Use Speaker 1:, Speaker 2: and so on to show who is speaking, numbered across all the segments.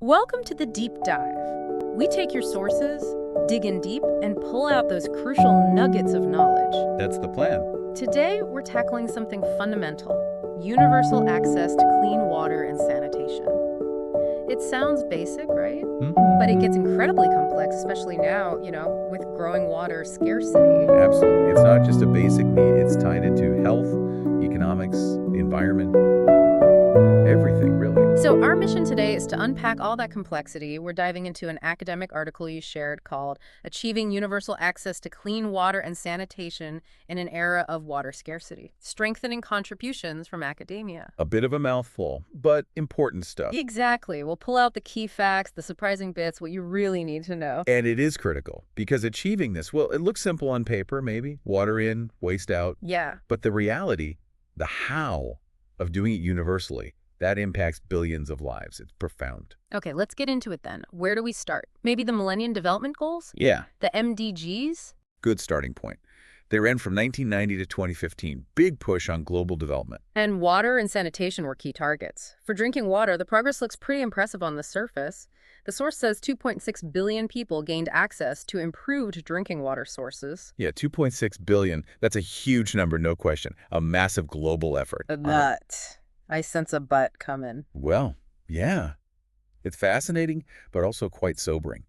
Speaker 1: Welcome to the Deep Dive. We take your sources, dig in deep, and pull out those crucial nuggets of knowledge.
Speaker 2: That's the plan.
Speaker 1: Today, we're tackling something fundamental: universal access to clean water and sanitation. It sounds basic, right? But it gets incredibly complex, especially now, with growing water scarcity.
Speaker 2: Absolutely. It's not just a basic need. It's tied into health, economics, the environment, everything, really.
Speaker 1: So our mission today is to unpack all that complexity. We're diving into an academic article you shared called Achieving Universal Access to Clean Water and Sanitation in an Era of Water Scarcity: Strengthening Contributions from Academia.
Speaker 2: A bit of a mouthful, but important stuff.
Speaker 1: Exactly. We'll pull out the key facts, the surprising bits, what you really need to know.
Speaker 2: And it is critical, because achieving this, well, it looks simple on paper, maybe. Water in, waste out.
Speaker 1: Yeah.
Speaker 2: But the reality, the how of doing it universally, that impacts billions of lives. It's profound.
Speaker 1: Okay, let's get into it then. Where do we start? Maybe the Millennium Development Goals?
Speaker 2: Yeah.
Speaker 1: The MDGs?
Speaker 2: Good starting point. They ran from 1990 to 2015. Big push on global development.
Speaker 1: And water and sanitation were key targets. For drinking water, the progress looks pretty impressive on the surface. The source says 2.6 billion people gained access to improved drinking water sources.
Speaker 2: Yeah, 2.6 billion. That's a huge number, no question. A massive global effort.
Speaker 1: But I sense a but coming.
Speaker 2: Well, yeah. It's fascinating, but also quite sobering.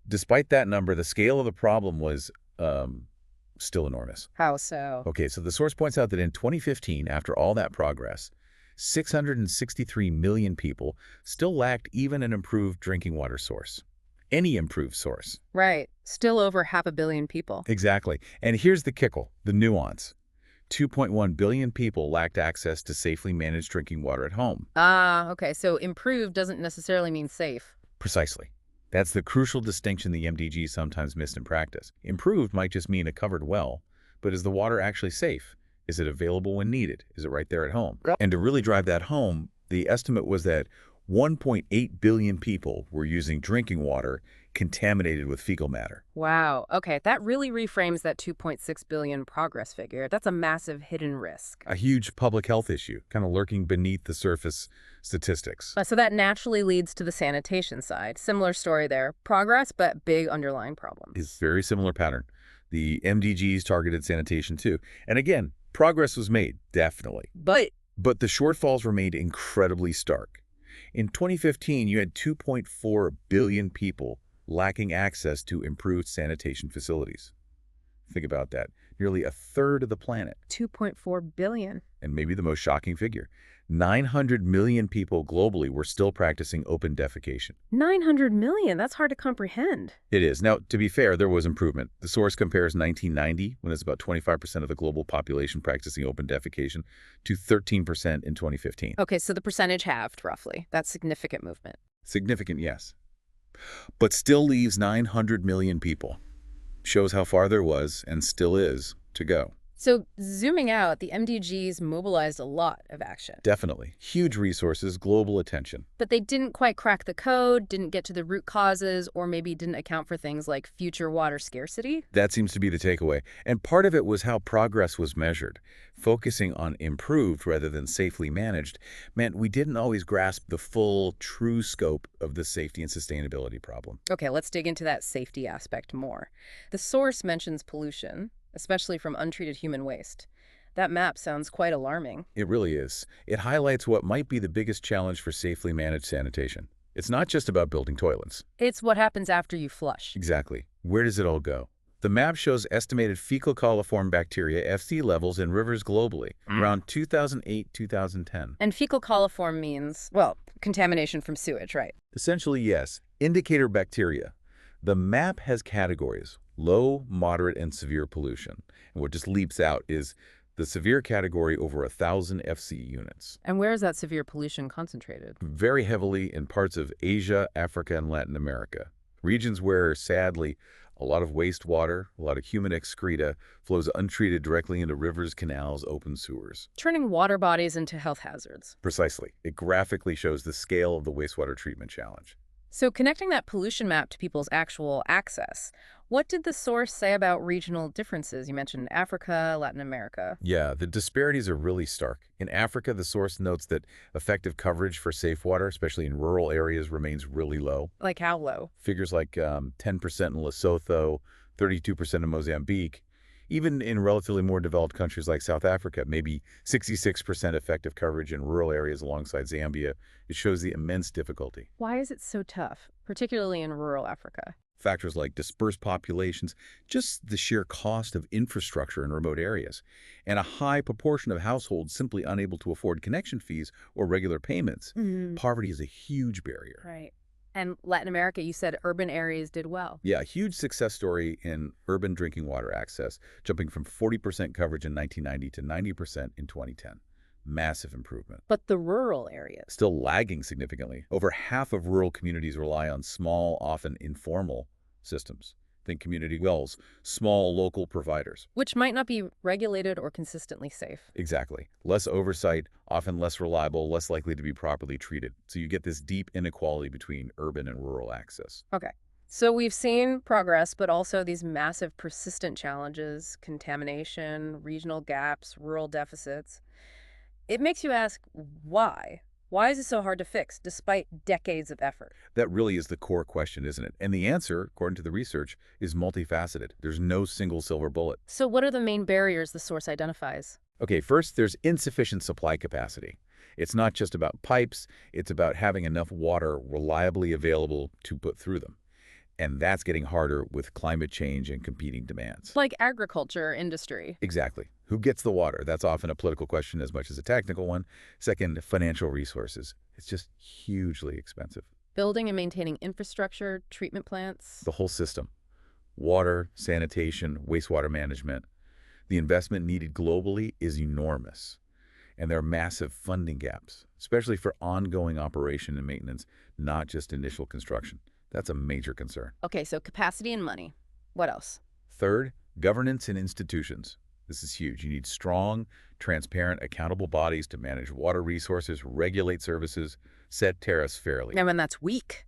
Speaker 2: Despite that number, the scale of the problem was still enormous.
Speaker 1: How so?
Speaker 2: Okay, so the source points out that in 2015, after all that progress, 663 million people still lacked even an improved drinking water source. Any improved source.
Speaker 1: Right. Still over 500 million people.
Speaker 2: Exactly. And here's the kicker, the nuance. 2.1 billion people lacked access to safely managed drinking water at home.
Speaker 1: Ah, okay. So improved doesn't necessarily mean safe.
Speaker 2: Precisely. That's the crucial distinction the MDGs sometimes miss in practice. Improved might just mean a covered well, but is the water actually safe? Is it available when needed? Is it right there at home?
Speaker 1: Yep.
Speaker 2: And to really drive that home, the estimate was that 1.8 billion people were using drinking water contaminated with fecal matter.
Speaker 1: Wow. Okay, that really reframes that 2.6 billion progress figure. That's a massive hidden risk.
Speaker 2: A huge public health issue, kind of lurking beneath the surface statistics.
Speaker 1: So that naturally leads to the sanitation side. Similar story there. Progress, but big underlying problems.
Speaker 2: Is very similar pattern. The MDGs targeted sanitation too. And again, progress was made, definitely. But the shortfalls remained incredibly stark. In 2015, you had 2.4 billion people lacking access to improved sanitation facilities. Think about that. Nearly a third of the planet.
Speaker 1: 2.4 billion.
Speaker 2: And maybe the most shocking figure, 900 million people globally were still practicing open defecation.
Speaker 1: 900 million? That's hard to comprehend.
Speaker 2: It is. Now, to be fair, there was improvement. The source compares 1990, when it's about 25% of the global population practicing open defecation, to 13% in 2015.
Speaker 1: Okay, so the percentage halved, roughly. That's significant movement.
Speaker 2: Significant, yes. But still leaves 900 million people. Shows how far there was, and still is, to go.
Speaker 1: So zooming out, the MDGs mobilized a lot of action.
Speaker 2: Definitely. Huge resources, global attention.
Speaker 1: But they didn't quite crack the code, didn't get to the root causes, or maybe didn't account for things like future water scarcity.
Speaker 2: That seems to be the takeaway. And part of it was how progress was measured. Focusing on improved rather than safely managed meant we didn't always grasp the full, true scope of the safety and sustainability problem.
Speaker 1: Okay, let's dig into that safety aspect more. The source mentions pollution, especially from untreated human waste. That map sounds quite alarming.
Speaker 2: It really is. It highlights what might be the biggest challenge for safely managed sanitation. It's not just about building toilets.
Speaker 1: It's what happens after you flush.
Speaker 2: Exactly. Where does it all go? The map shows estimated fecal coliform bacteria (FC) levels in rivers globally, around 2008-2010.
Speaker 1: And fecal coliform means, well, contamination from sewage, right?
Speaker 2: Essentially, yes. Indicator bacteria. The map has categories: low, moderate, and severe pollution. And what just leaps out is the severe category over 1,000 FC units.
Speaker 1: And where is that severe pollution concentrated?
Speaker 2: Very heavily in parts of Asia, Africa, and Latin America. Regions where, sadly, a lot of wastewater, a lot of human excreta flows untreated directly into rivers, canals, open sewers.
Speaker 1: Turning water bodies into health hazards.
Speaker 2: Precisely. It graphically shows the scale of the wastewater treatment challenge.
Speaker 1: So connecting that pollution map to people's actual access, what did the source say about regional differences? You mentioned Africa, Latin America.
Speaker 2: Yeah, the disparities are really stark. In Africa, the source notes that effective coverage for safe water, especially in rural areas, remains really low.
Speaker 1: Like how low?
Speaker 2: Figures like 10% in Lesotho, 32% in Mozambique. Even in relatively more developed countries like South Africa, maybe 66% effective coverage in rural areas alongside Zambia. It shows the immense difficulty.
Speaker 1: Why is it so tough, particularly in rural Africa?
Speaker 2: Factors like dispersed populations, just the sheer cost of infrastructure in remote areas, and a high proportion of households simply unable to afford connection fees or regular payments. Poverty is a huge barrier.
Speaker 1: Right. And Latin America, you said urban areas did well.
Speaker 2: Yeah, a huge success story in urban drinking water access, jumping from 40% coverage in 1990 to 90% in 2010. Massive improvement.
Speaker 1: But the rural areas,
Speaker 2: Still lagging significantly. Over half of rural communities rely on small, often informal systems. Think community wells, small local providers.
Speaker 1: which might not be regulated or consistently safe.
Speaker 2: Exactly. Less oversight, often less reliable, less likely to be properly treated. So you get this deep inequality between urban and rural access.
Speaker 1: Okay. So we've seen progress, but also these massive persistent challenges, contamination, regional gaps, rural deficits. It makes you ask, why? Why is it so hard to fix, despite decades of effort?
Speaker 2: That really is the core question, isn't it? And the answer, according to the research, is multifaceted. There's no single silver bullet.
Speaker 1: So what are the main barriers the source identifies?
Speaker 2: Okay, first, there's insufficient supply capacity. It's not just about pipes, it's about having enough water reliably available to put through them. And that's getting harder with climate change and competing demands.
Speaker 1: Like agriculture, industry.
Speaker 2: Exactly. Who gets the water? That's often a political question as much as a technical one. Second, financial resources. It's just hugely expensive.
Speaker 1: Building and maintaining infrastructure, treatment plants.
Speaker 2: The whole system. Water, sanitation, wastewater management. The investment needed globally is enormous. And there are massive funding gaps, especially for ongoing operation and maintenance, not just initial construction. That's a major concern.
Speaker 1: Okay, so capacity and money. What else?
Speaker 2: Third, governance and institutions. This is huge. You need strong, transparent, accountable bodies to manage water resources, regulate services, set tariffs fairly.
Speaker 1: And when that's weak.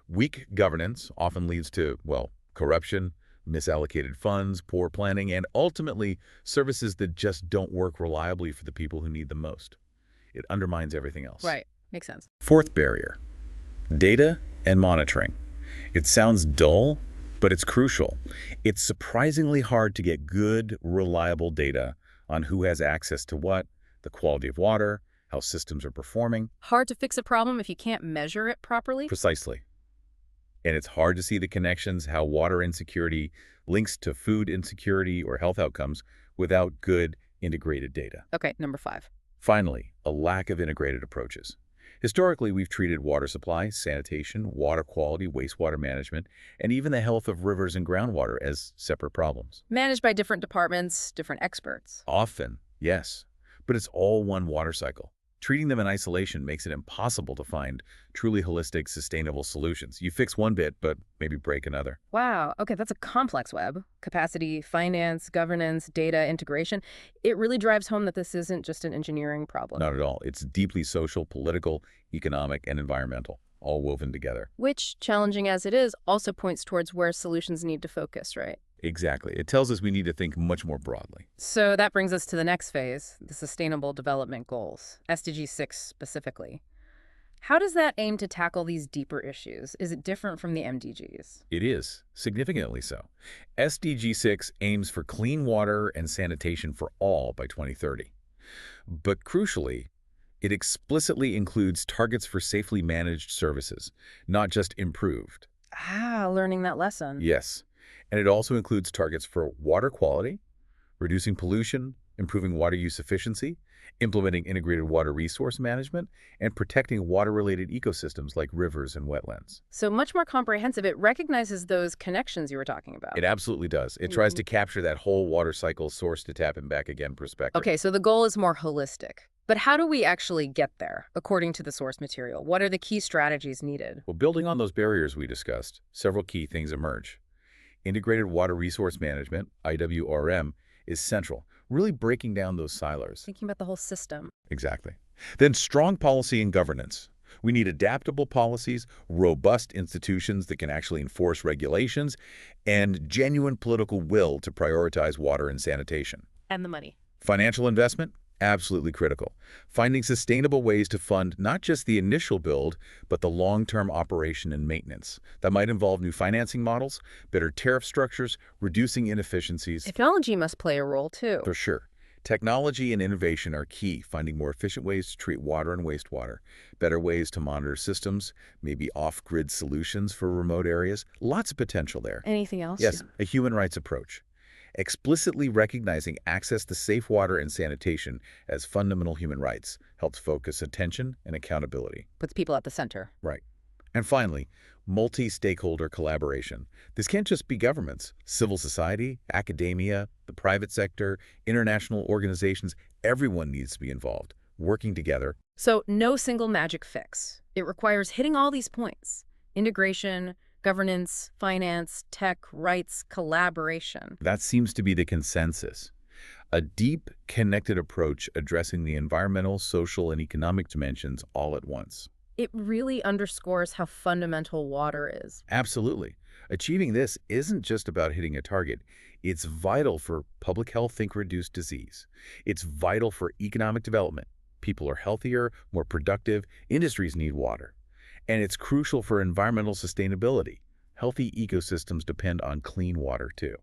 Speaker 2: Weak governance often leads to, well, corruption, misallocated funds, poor planning, and ultimately services that just don't work reliably for the people who need them most. It undermines everything else.
Speaker 1: Right. Makes sense.
Speaker 2: Fourth barrier, data and monitoring. It sounds dull, but it's crucial. It's surprisingly hard to get good, reliable data on who has access to what, the quality of water, how systems are performing.
Speaker 1: Hard to fix a problem if you can't measure it properly?
Speaker 2: Precisely. And it's hard to see the connections, how water insecurity links to food insecurity or health outcomes without good integrated data.
Speaker 1: Okay, number 5.
Speaker 2: Finally, a lack of integrated approaches. Historically, we've treated water supply, sanitation, water quality, wastewater management, and even the health of rivers and groundwater as separate problems.
Speaker 1: Managed by different departments, different experts.
Speaker 2: Often, yes, but it's all one water cycle. Treating them in isolation makes it impossible to find truly holistic, sustainable solutions. You fix one bit, but maybe break another.
Speaker 1: Wow, okay, that's a complex web. Capacity, finance, governance, data, integration. It really drives home that this isn't just an engineering problem.
Speaker 2: Not at all. It's deeply social, political, economic, and environmental, all woven together.
Speaker 1: Which, challenging as it is, also points towards where solutions need to focus, right?
Speaker 2: Exactly. It tells us we need to think much more broadly.
Speaker 1: So that brings us to the next phase, the Sustainable Development Goals, SDG 6 specifically. How does that aim to tackle these deeper issues? Is it different from the MDGs?
Speaker 2: It is, significantly so. SDG 6 aims for clean water and sanitation for all by 2030. But crucially, it explicitly includes targets for safely managed services, not just improved.
Speaker 1: Learning that lesson.
Speaker 2: Yes. And it also includes targets for water quality, reducing pollution, improving water use efficiency, implementing integrated water resource management, and protecting water-related ecosystems like rivers and wetlands.
Speaker 1: So much more comprehensive. It recognizes those connections you were talking about.
Speaker 2: It absolutely does. It tries to capture that whole water cycle source to tap and back again perspective.
Speaker 1: Okay, so the goal is more holistic. But how do we actually get there, according to the source material? What are the key strategies needed?
Speaker 2: Well, building on those barriers we discussed, several key things emerge. Integrated Water Resource Management, IWRM, is central, really breaking down those silos.
Speaker 1: Thinking about the whole system.
Speaker 2: Exactly. Then strong policy and governance. We need adaptable policies, robust institutions that can actually enforce regulations, and genuine political will to prioritize water and sanitation.
Speaker 1: And the money.
Speaker 2: Financial investment? Absolutely critical. Finding sustainable ways to fund not just the initial build, but the long-term operation and maintenance. That might involve new financing models, better tariff structures, reducing inefficiencies.
Speaker 1: Technology must play a role, too.
Speaker 2: For sure. Technology and innovation are key, finding more efficient ways to treat water and wastewater, better ways to monitor systems, maybe off-grid solutions for remote areas. Lots of potential there.
Speaker 1: Anything else?
Speaker 2: Yes, a human rights approach. Explicitly recognizing access to safe water and sanitation as fundamental human rights helps focus attention and accountability.
Speaker 1: Puts people at the center.
Speaker 2: Right. And finally, multi-stakeholder collaboration. This can't just be governments. Civil society, academia, the private sector, international organizations, everyone needs to be involved, working together.
Speaker 1: So no single magic fix. It requires hitting all these points. Integration, governance, finance, tech, rights, collaboration.
Speaker 2: That seems to be the consensus. A deep, connected approach addressing the environmental, social, and economic dimensions all at once.
Speaker 1: It really underscores how fundamental water is.
Speaker 2: Absolutely. Achieving this isn't just about hitting a target. It's vital for public health, think reduce disease. It's vital for economic development. People are healthier, more productive, industries need water. And it's crucial for environmental sustainability. Healthy ecosystems depend on clean water, too.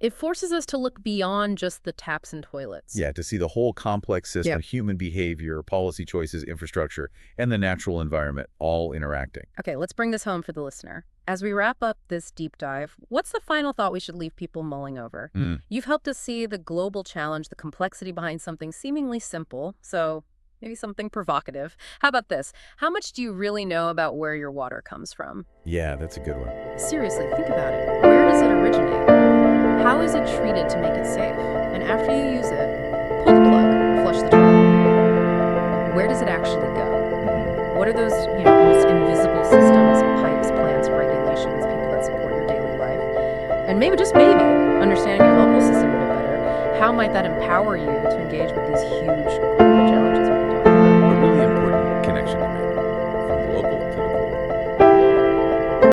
Speaker 1: It forces us to look beyond just the taps and toilets.
Speaker 2: Yeah, to see the whole complex system, human behavior, policy choices, infrastructure, and the natural environment all interacting.
Speaker 1: Okay, let's bring this home for the listener. As we wrap up this deep dive, what's the final thought we should leave people mulling over? You've helped us see the global challenge, the complexity behind something seemingly simple, so maybe something provocative. How about this? How much do you really know about where your water comes from?
Speaker 2: Yeah, that's a good one.
Speaker 1: Seriously, think about it. Where does it originate? How is it treated to make it safe? And after you use it, pull the plug or flush the toilet. Where does it actually go? What are those, almost invisible systems, pipes, plants, regulations, people that support your daily life? And maybe, just maybe, understanding your local system a bit better, how might that empower you to engage with these huge